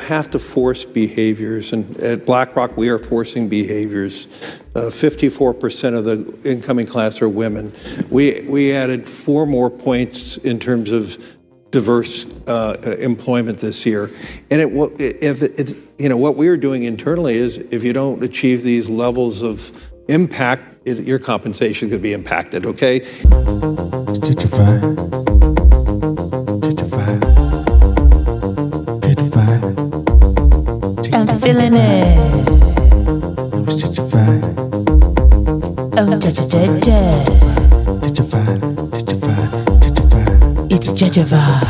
have to force behaviors, and at BlackRock we are forcing behaviors. 54% of the incoming class are women. We added 4 more points in terms of diverse employment this year. And what we are doing internally is, if you don't achieve these levels of impact, your compensation could be impacted, okay? I'm feeling it. Oh, JEJE. It's JEJE Vibe.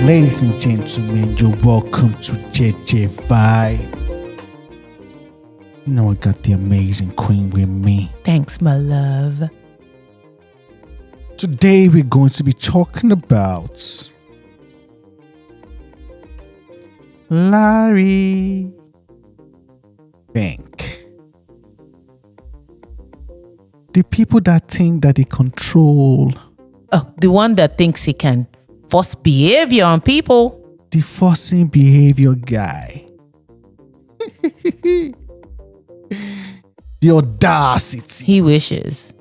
Ladies and gentlemen, you're welcome to JEJE Vibe. You know I got the amazing queen with me. Thanks, my love. Today we're going to be talking about Larry Fink. The people that think that they control. Oh, the one that thinks he can force behavior on people. The forcing behavior guy. The audacity. He wishes.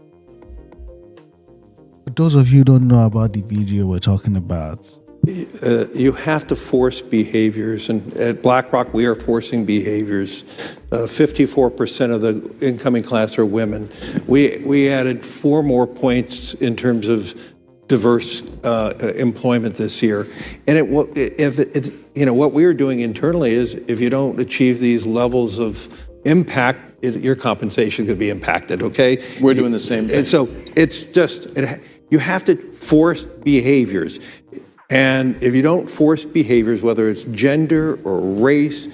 For those of you who don't know about the video we're talking about, you have to force behaviors, and at BlackRock we are forcing behaviors. 54% of the incoming class are women. We added 4 more points in terms of diverse employment this year. And what we are doing internally is, if you don't achieve these levels of impact, your compensation could be impacted, okay? We're doing the same thing. And so it's just, you have to force behaviors. And if you don't force behaviors, whether it's gender or race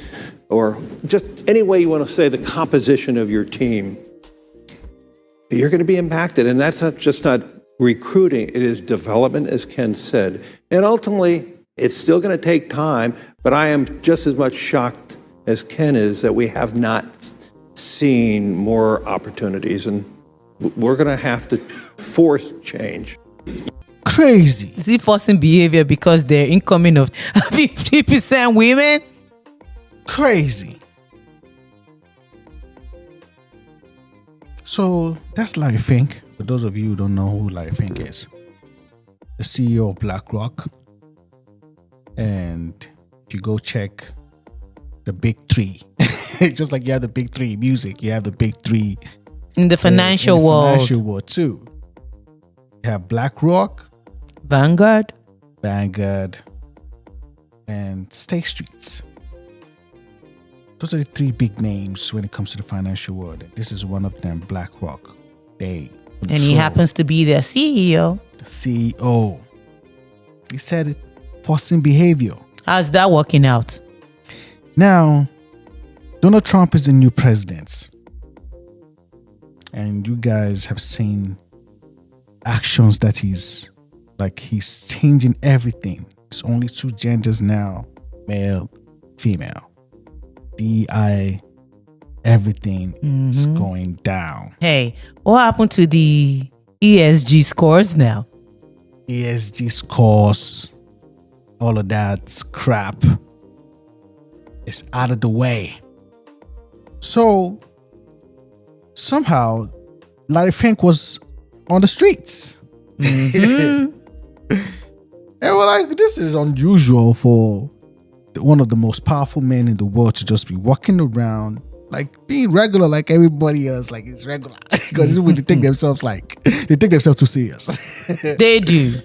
or just any way you want to say the composition of your team, you're going to be impacted. And that's not recruiting, it is development, as Ken said. And ultimately, it's still going to take time, but I am just as much shocked as Ken is that we have not seen more opportunities, and we're going to have to force change. crazy. Is he forcing behavior because they're incoming of 50% women? Crazy. So that's Larry Fink. For those of you who don't know who Larry Fink is, the CEO of BlackRock. And if you go check the big 3, just like you have the big 3 in music, you have the big 3 In the financial world. Financial world too. You have BlackRock, Vanguard, and State Street. Those are the 3 big names when it comes to the financial world. This is one of them, BlackRock. And he happens to be their CEO. The CEO. He said it, forcing behavior. How's that working out? Now, Donald Trump is the new president. And you guys have seen actions that he's changing everything. It's only 2 genders now, male, female. DEI, everything is going down. Hey, what happened to the ESG scores now? ESG scores, all of that crap is out of the way. So somehow Larry Fink was on the streets. And we're like, this is unusual for one of the most powerful men in the world to just be walking around, like being regular like everybody else, like it's regular. Because when they take themselves too serious. They do.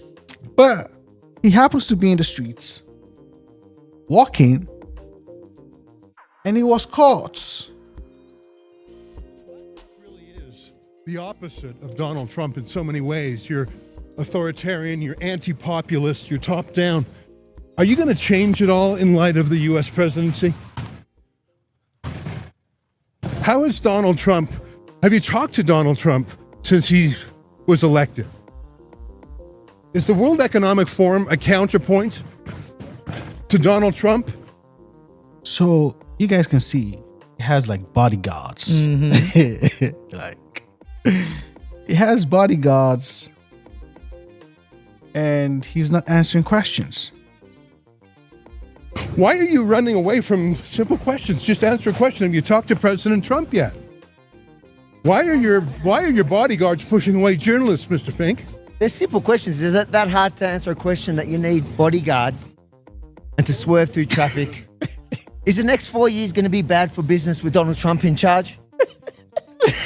But he happens to be in the streets walking, and he was caught. Really is the opposite of Donald Trump in so many ways. You're authoritarian, you're anti-populist, you're top-down. Are you going to change it all in light of the U.S. presidency? How is Donald Trump? Have you talked to Donald Trump since he was elected? Is the World Economic Forum a counterpoint to Donald Trump? So you guys can see he has like bodyguards. Like he has bodyguards, and he's not answering questions. Why are you running away from simple questions? Just answer a question. Have you talked to President Trump yet? Why are your bodyguards pushing away journalists, Mr. Fink? They're simple questions. Is it that hard to answer a question that you need bodyguards and to swerve through traffic? Is the next 4 years going to be bad for business with Donald Trump in charge?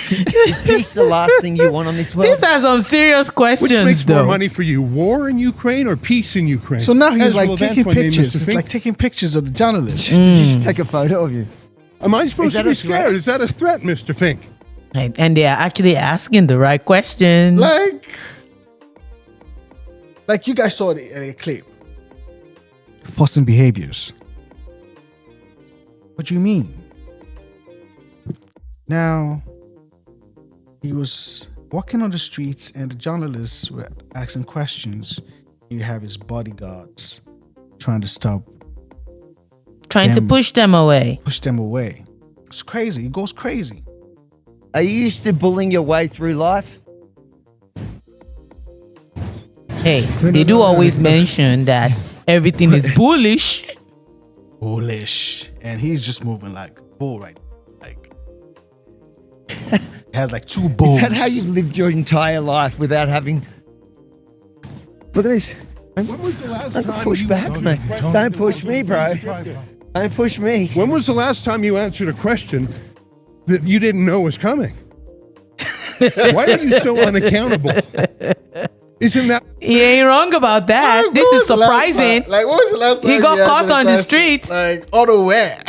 Is peace the last thing you want on this world? These are some serious questions, Which makes though. more money for you, war in Ukraine or peace in Ukraine? So now he's As like well, taking that's my name, pictures. Mr. It's Fink. like taking pictures of the journalists. Did you just take a photo of you? Am I supposed Is that to be a threat? scared? Is that a threat, Mr. Fink? And they are actually asking the right questions. Like you guys saw the clip. Forcing behaviors. What do you mean? Now, he was walking on the streets and the journalists were asking questions. You have his bodyguards trying to Trying to them. push them away. push them away. It's crazy. He goes crazy. Are you used to bullying your way through life? Hey, they do always mention that everything is bullish. Bullish. And he's just moving like a bull right. Like he has like two bulls. Is that how you've lived your entire life without having... Look at this. When was the last Don't time push you- back, mate. Don't push me, bro. Don't push me. When was the last time you answered a question that you didn't know was coming? Why are you so unaccountable? Isn't that He ain't wrong about that. Like, This what is was the last surprising. time- Like, what was the last time He got answered caught a on the question? streets. Like, unaware.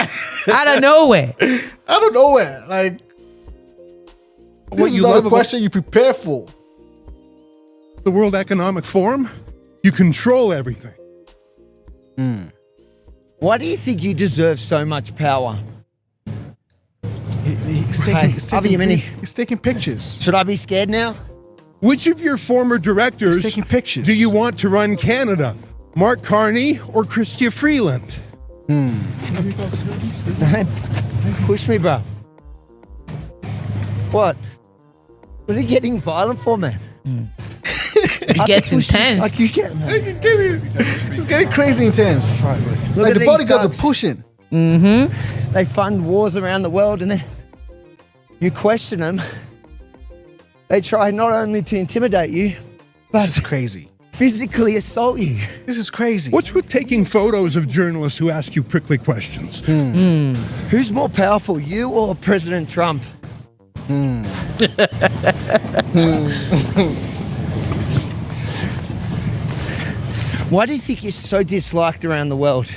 Out of nowhere. I don't know where. Like, this what is you not love a question you prepare for. the World Economic Forum? You control everything. Why do you think you deserve so much power? He's Hey, taking, Avi, Mini. he's taking pictures. Should I be scared now? Which of your former directors He's taking pictures. do you want to run Canada? Mark Carney or Chrystia Freeland? Don't push me, bro. What? What are you getting violent for, man? It gets intense. Like you get, man. It's getting crazy intense. Look Like at the these bodyguards are thugs. pushing. They fund wars around the world, and then you question them. They try not only to intimidate you, This is but crazy. physically assault you. This is crazy. What's with taking photos of journalists who ask you prickly questions? Who's more powerful, you or President Trump? Why do you think you're so disliked around the world?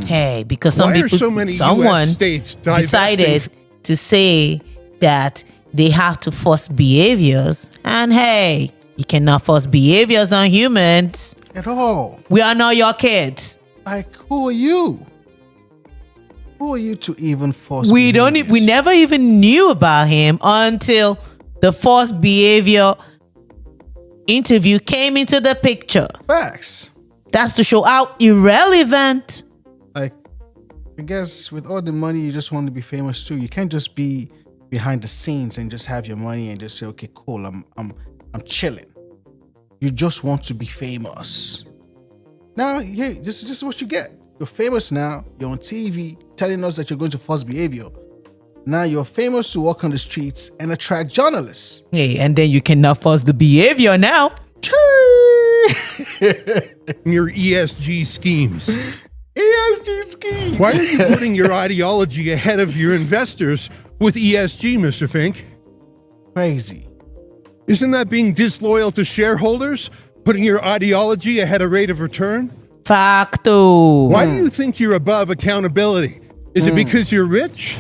Hey, because some Why are people, so many someone US states divesting decided to say that they have to force behaviors. And hey, you cannot force behaviors on humans. At all. We are not your kids. Like, who are you? Who are you to even force We don't. behaviors? We never even knew about him until the forced behavior interview came into the picture. Facts. That's to show how irrelevant. Like, I guess with all the money, you just want to be famous too. You can't just be behind the scenes and just have your money and just say, okay, cool, I'm chilling. You just want to be famous. Now, yeah, this is what you get. You're famous now. You're on TV telling us that you're going to force behavior. Now you're famous to walk on the streets and attract journalists. Hey, and then you cannot force the behavior now. your ESG schemes? ESG schemes. Why are you putting your ideology ahead of your investors with ESG, Mr. Fink? Crazy. Isn't that being disloyal to shareholders? Putting your ideology ahead of rate of return? Facto. Why do you think you're above accountability? Is it because you're rich?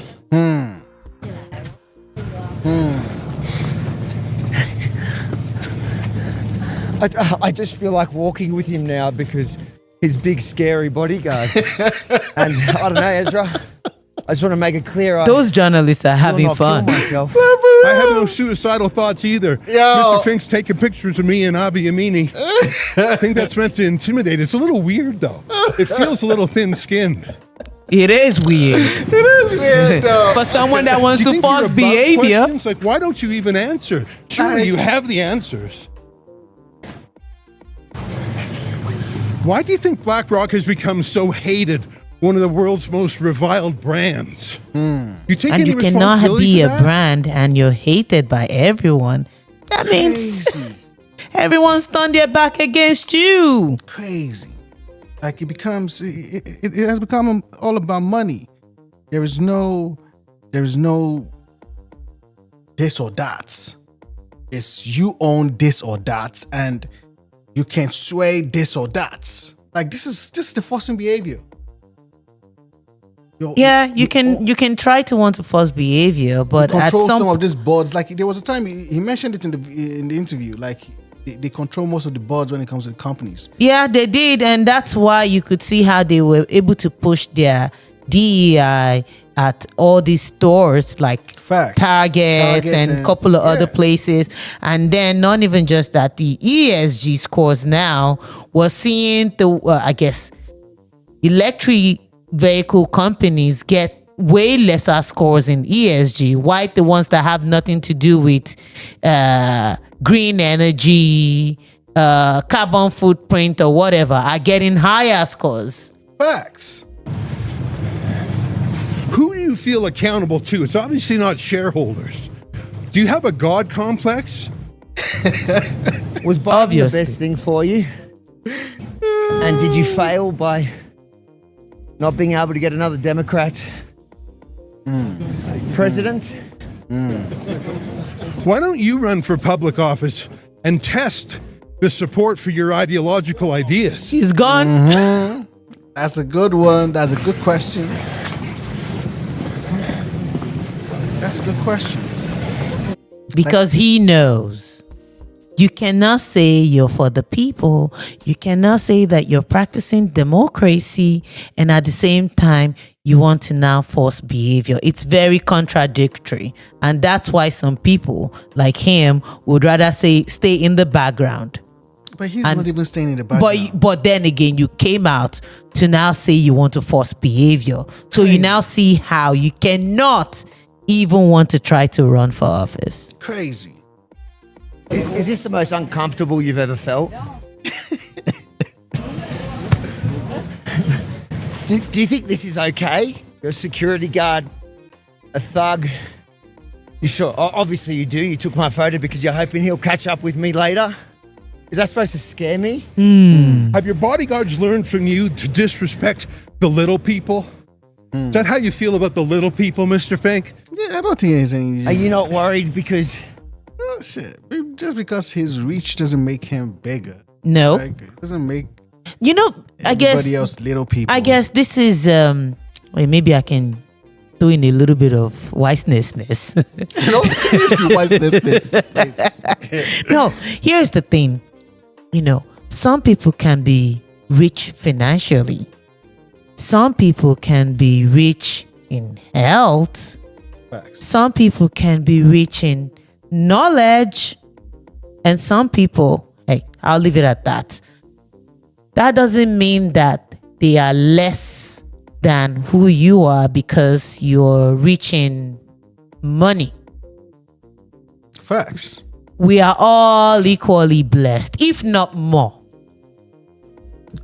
I just feel like walking with him now because he's big, scary bodyguards. And I don't know, Ezra. I just want to make it clear. Those journalists are I will having not fun. kill myself. I have no suicidal thoughts either. Yo. Mr. Fink's taking pictures of me and Avi Amini. I think that's meant to intimidate. It's a little weird, though. It feels a little thin-skinned. It is weird. It is weird though. For someone that wants Do you to think you're force above behavior, questions? Like, why don't you even answer? Surely you have the answers. Why do you think BlackRock has become so hated, one of the world's most reviled brands? You take And any you cannot responsibility be for a that? brand and you're hated by everyone. That means Crazy. everyone's turned their back against you. Crazy. Like it becomes, it has become all about money. There is no this or that. It's you own this or that, and you can sway this or that. Like this is just the forcing behavior. Yeah, you can try to want to force behavior, but at control some some of these boards. Like there was a time he mentioned it in the interview. Like they control most of the boards when it comes to the companies. yeah, they did, and that's why you could see how they were able to push their DEI at all these stores like Facts. Target and a couple of other places. And then not even just that, the ESG scores now, we're seeing the electric vehicle companies get way lesser scores in ESG, while the ones that have nothing to do with green energy, carbon footprint or whatever are getting higher scores. Facts. Who do you feel accountable to? It's obviously not shareholders. Do you have a God complex? Was Biden Obviously. the best thing for you? And did you fail by not being able to get another Democrat president? Why don't you run for public office and test the support for your ideological ideas? He's gone. That's a good one. That's a good question. That's a good question. Because he knows. You cannot say you're for the people. You cannot say that you're practicing democracy and at the same time you want to now force behavior. It's very contradictory. And that's why some people like him would rather say stay in the background. But he's not even staying in the background. But then again, you came out to now say you want to force behavior. So you now see how you cannot even want to try to run for office. Crazy. Is this the most uncomfortable you've ever felt? Do you think this is okay? You're a security guard, a thug. You sure? Obviously you do. You took my photo because you're hoping he'll catch up with me later. Is that supposed to scare me? Have your bodyguards learned from you to disrespect the little people? Is that how you feel about the little people, Mr. Fink? Yeah, I don't think there's any. Are you not worried because... Oh, shit. Just because his reach doesn't make him bigger. No. Like, it doesn't make You know, I guess everybody else little people. I guess this is well, maybe I can do in a little bit of wisenessness. You know, why is this? No, here's the thing. You know, some people can be rich financially. Some people can be rich in health. Facts. Some people can be rich in knowledge. And some people, hey, I'll leave it at that. That doesn't mean that they are less than who you are because you're rich in money. Facts. We are all equally blessed, if not more.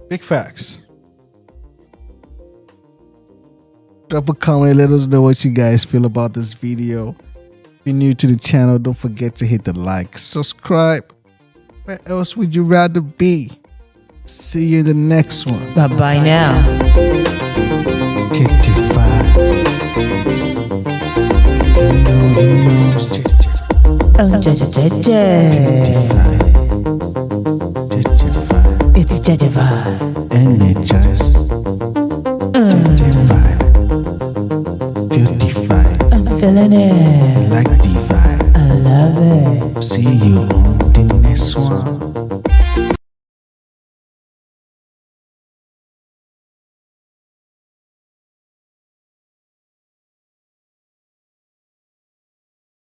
Big facts. Drop a comment. Let us know what you guys feel about this video. If you're new to the channel, don't forget to hit the like, subscribe. Where else would you rather be? See you in the next one. Bye-bye now. JEJE VIBE. You know, it's Oh, JEJE. JEJE VIBE. It's JEJE VIBE. Energize. JEJE VIBE. Feel the vibe. I'm feeling it. Like the vibe. I love it. See you on the next one.